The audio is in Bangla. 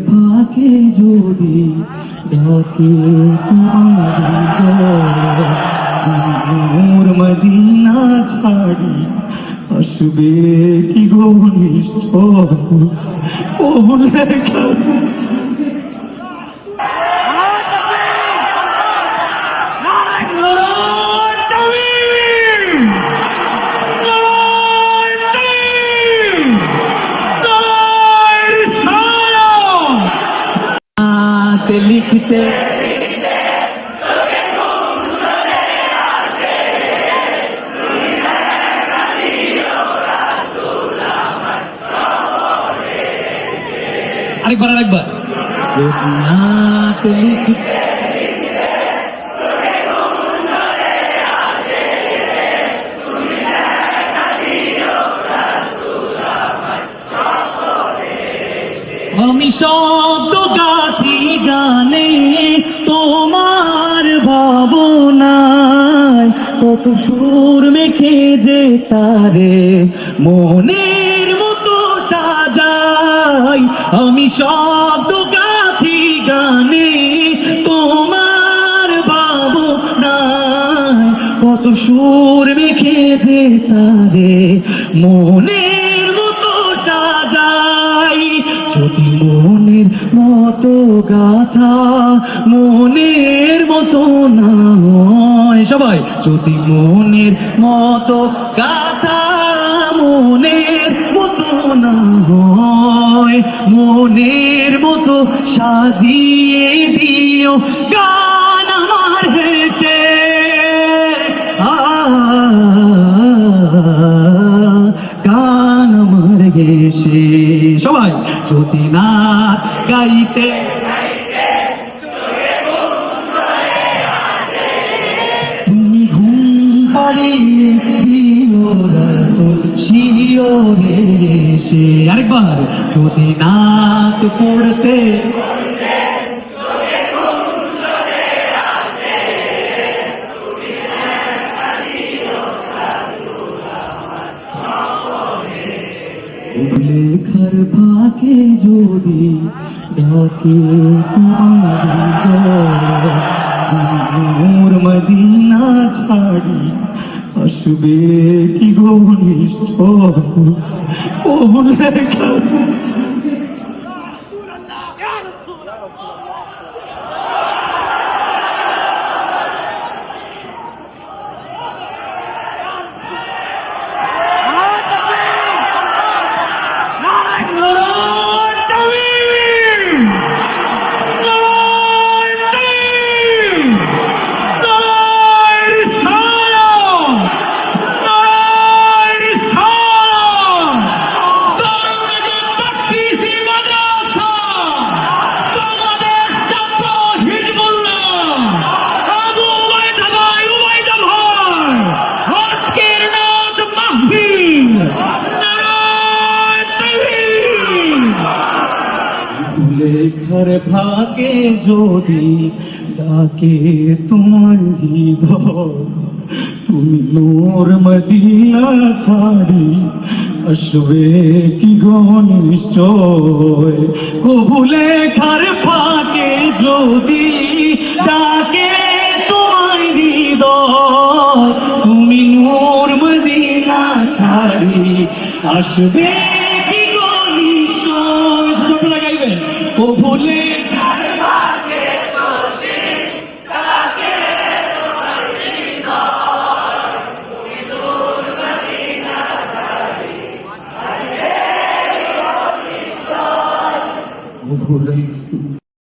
ফাঁকে যদি ডাকে তোমার মদিনা ছাড়ি আসবে কি গো নিষ্ঠুর ওলে লিখতে আরেকবার লিখতে আমি শব্দ গাথি গানে তোমার ভাবনায় কত সুর মেখে যে তারে মনের মতো সাজাই আমি শব্দ গাথি গানে তোমার ভাবনায় কত সুর মেখে যে তারে মনের মতো সাজাই যদি মনের মতো গাথা মনের মতো না হয় সবাই যদি মনের মতো গাথা মনের মতো না হয় মনের মতো সাজিয়ে দিও গান আমার হেসে গান আমার হেসে সবাই যদি না গাইতে তুমি ঘুম পাড়িয়ে দিও রাসূল শিওরে এসে আরেকবার যদি নাত পড়তে লেখার ফাঁকে যদি ডাকে তোমার মদিনা ছাড়ি আসবে কি গো নিষ্ঠুর ও লেখা লেখার ফাঁকে যদি ডাকে তোমার হৃদয় তুমি নূর মদিনা ছাড়ি আসবে কি গো নিশ্চয় কবু লেখার ফাঁকে যদি ডাকে তোমার হৃদয় তুমি নূর মদিনা ছাড়ি আসবে কি গো নিশ্চয় গাইবেন ও ভুলে ভুলে